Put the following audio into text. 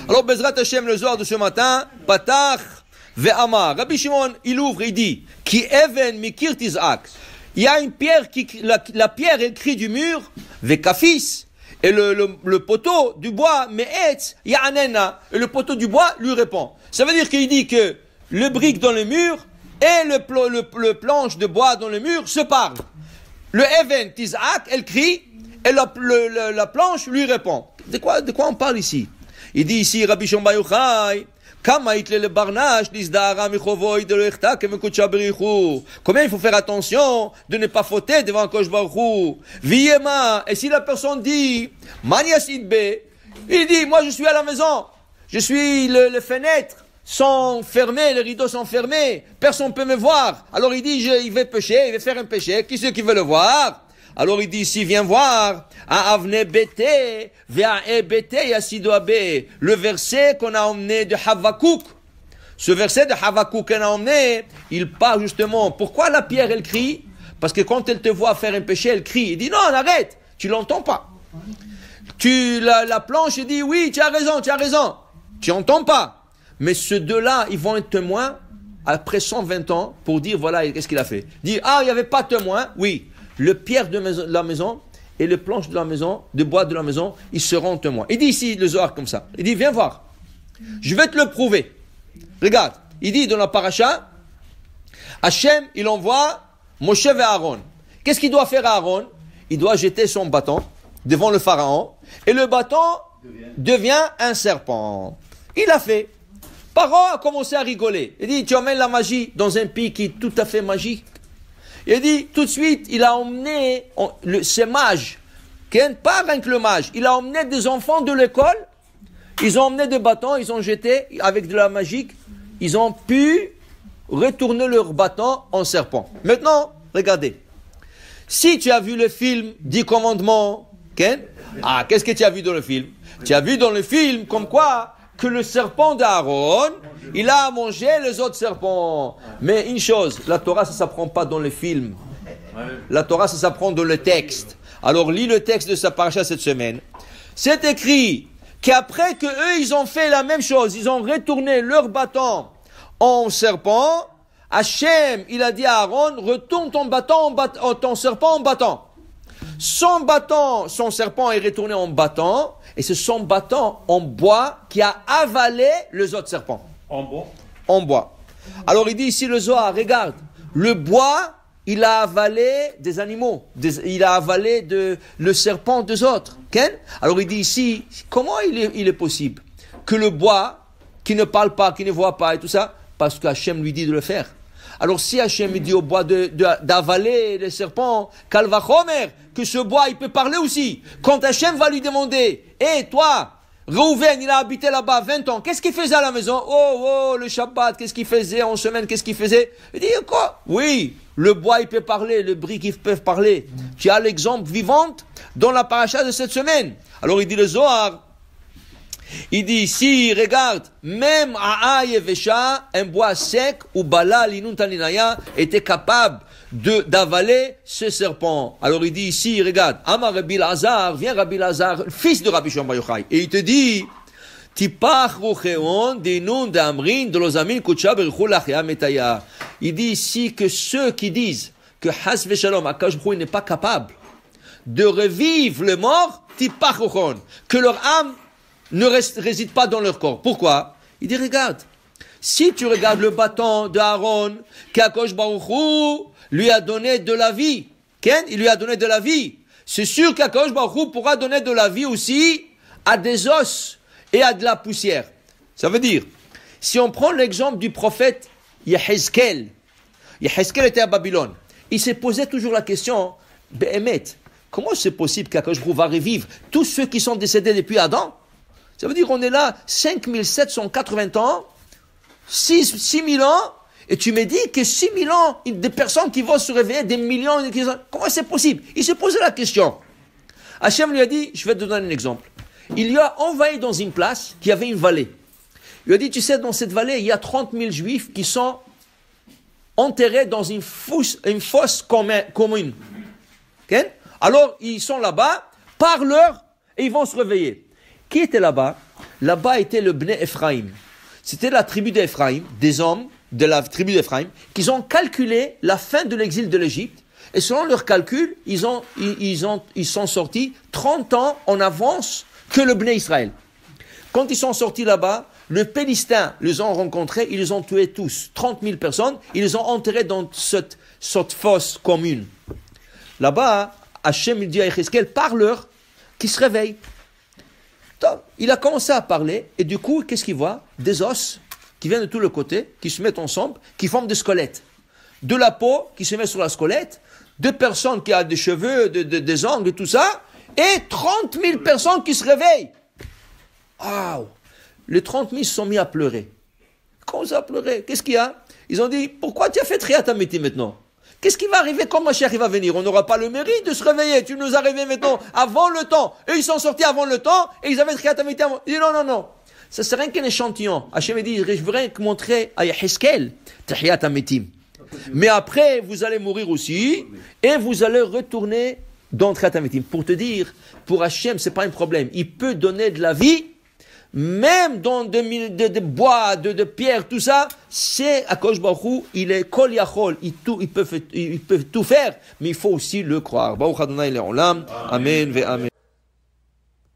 Alors, Bezrat Hashem, le Zohar de ce matin, Patach ve'amar. Rabbi Shimon, il ouvre, il dit, Ki even mikir tizak. Il y a une pierre la pierre, elle crie du mur, ve'kafis. Et le poteau du bois, me'etz, ya'anena. Et le poteau du bois lui répond. Ça veut dire qu'il dit que le brique dans le mur et le planche de bois dans le mur se parlent. Le even tizak, elle crie, et la planche lui répond. De quoi on parle ici? Il dit ici, Rabbi Shimon Bar Yochai, combien il faut faire attention de ne pas fauter devant Kosh Baruch Hu. Et si la personne dit, il dit, moi je suis à la maison, je suis les fenêtres sont fermées, les rideaux sont fermés, personne ne peut me voir. Alors il dit, il va pécher, il va faire un péché, qui c'est qui veut le voir? Alors il dit ici, viens voir, le verset qu'on a emmené de Havakouk. Ce verset de Havakouk qu'on a emmené, il parle justement, pourquoi la pierre elle crie? Parce que quand elle te voit faire un péché, elle crie. Il dit non, arrête, tu l'entends pas. La planche, il dit oui, tu as raison, tu n'entends pas. Mais ces deux-là, ils vont être témoins après 120 ans pour dire voilà, qu'est-ce qu'il a fait. Dire il n'y avait pas de témoin, oui. Le pierre de la maison et le planche de la maison, de bois de la maison, ils seront témoins. Il dit ici, le Zohar comme ça. Il dit, viens voir. Je vais te le prouver. Regarde. Il dit dans la paracha, Hachem, il envoie Moshe et Aaron. Qu'est-ce qu'il doit faire à Aaron? Il doit jeter son bâton devant le pharaon et le bâton devient un serpent. Il a fait. Pharaon a commencé à rigoler. Il dit, tu emmènes la magie dans un pays qui est tout à fait magique. Il dit, tout de suite, il a emmené ces mages, pas rien que le mage, il a emmené des enfants de l'école, ils ont emmené des bâtons, ils ont jeté avec de la magie, ils ont pu retourner leur bâton en serpent. Maintenant, regardez, si tu as vu le film 10 commandements, qu'est-ce que tu as vu dans le film? Tu as vu dans le film comme quoi que le serpent d'Aaron, il a mangé les autres serpents. Mais une chose, la Torah, ça ne s'apprend pas dans les films. La Torah, ça s'apprend dans le texte. Alors, lis le texte de sa paracha cette semaine. C'est écrit qu'après que eux, ils ont fait la même chose, ils ont retourné leur bâton en serpent, Hachem, il a dit à Aaron, retourne ton serpent en bâton. Son serpent est retourné en bâton, et c'est son bâton en bois qui a avalé les autres serpents. En bois. Alors il dit ici le Zohar, regarde, le bois, il a avalé des animaux, il a avalé le serpent des autres. Alors il dit ici, comment il est possible que le bois, qui ne parle pas, qui ne voit pas et tout ça, parce qu'Hachem lui dit de le faire. Alors si Hachem dit au bois d'avaler les serpents, Kalvachomer, que ce bois il peut parler aussi. Quand Hachem va lui demander, toi, Reuven, il a habité là-bas 20 ans, qu'est-ce qu'il faisait à la maison? Le Shabbat, qu'est-ce qu'il faisait en semaine, qu'est-ce qu'il faisait? Il dit quoi? Oui, le bois il peut parler, le brique il peut parler. Tu as l'exemple vivant dans la paracha de cette semaine. Alors il dit le Zohar, il dit ici, regarde, même A'ayevesha, un bois sec, ou Bala l'inuntaninaya, était capable d'avaler ce serpent. Alors il dit ici, regarde, Amar Rabbi Lazar, viens Rabbi Lazar, fils de Rabbi Shimon Bar Yochai, et il te dit, Tipach rucheon d'inun d'amrin de lozamin kutsha berchul achya metaya. Il dit ici que ceux qui disent que Has Veshalom, Akash B'chou n'est pas capable de revivre le mort, Tipach rucheon, que leur âme ne réside pas dans leur corps. Pourquoi? Il dit, regarde, si tu regardes le bâton d'Aaron, qu'Akash Baruch Hu lui a donné de la vie, il lui a donné de la vie, c'est sûr qu'Akash Baruch Hu pourra donner de la vie aussi à des os et à de la poussière. Ça veut dire, si on prend l'exemple du prophète Yehezkel était à Babylone, il s'est posé toujours la question, Behemet, comment c'est possible qu'Akash Baruch Hu va revivre tous ceux qui sont décédés depuis Adam? Ça veut dire qu'on est là 5780 ans, 6000 ans, et tu me dis que 6000 ans, des personnes qui vont se réveiller, des millions, comment c'est possible? Il s'est posé la question. Hachem lui a dit, je vais te donner un exemple. Il lui a envoyé dans une place qui avait une vallée. Il lui a dit, tu sais, dans cette vallée, il y a 30 000 juifs qui sont enterrés dans une fosse commune. Okay? Alors, ils sont là-bas, par l'heure, et ils vont se réveiller. Qui était là-bas? là-bas était le Bnei Ephraim. C'était la tribu d'Ephraim, des hommes de la tribu d'Ephraim, qui ont calculé la fin de l'exil de l'Égypte. Et selon leurs calculs, ils sont sortis 30 ans en avance que le Bnei Israël. Quand ils sont sortis là-bas, les Pélistins les ont rencontrés, ils les ont tués tous, 30 000 personnes, ils les ont enterrés dans cette fosse commune. Là-bas, Hachem il dit à Yecheskel, parle-leur, qu'ils se réveillent. Il a commencé à parler, et du coup, qu'est-ce qu'il voit? Des os qui viennent de tous les côtés, qui se mettent ensemble, qui forment des squelettes. De la peau qui se met sur la squelette, deux personnes qui ont des cheveux, des ongles, tout ça, et 30 000 personnes qui se réveillent. Waouh! Les 30 000 se sont mis à pleurer. Comment ça à pleurer? Qu'est-ce qu'il y a? Ils ont dit, pourquoi tu as fait Triat Hametim maintenant? Qu'est-ce qui va arriver quand Mashiach va venir? On n'aura pas le mérite de se réveiller. Tu nous as réveillés maintenant avant le temps. Eux, ils sont sortis avant le temps et ils avaient Triat Hametim avant. Il dit non. Ça c'est rien qu'un échantillon. Hachem dit, je veux rien que montrer à Yeheskel Triat Hametim. Mais après, vous allez mourir aussi et vous allez retourner dans Triat Hametim. Pour te dire, pour Hachem, c'est pas un problème. Il peut donner de la vie même dans de bois, de pierre, tout ça, c'est Akadosh Baruch Hu, il est Kol Yachol, il peut tout faire, mais il faut aussi le croire. Baruch Adonai Le'olam, Amen ve Amen.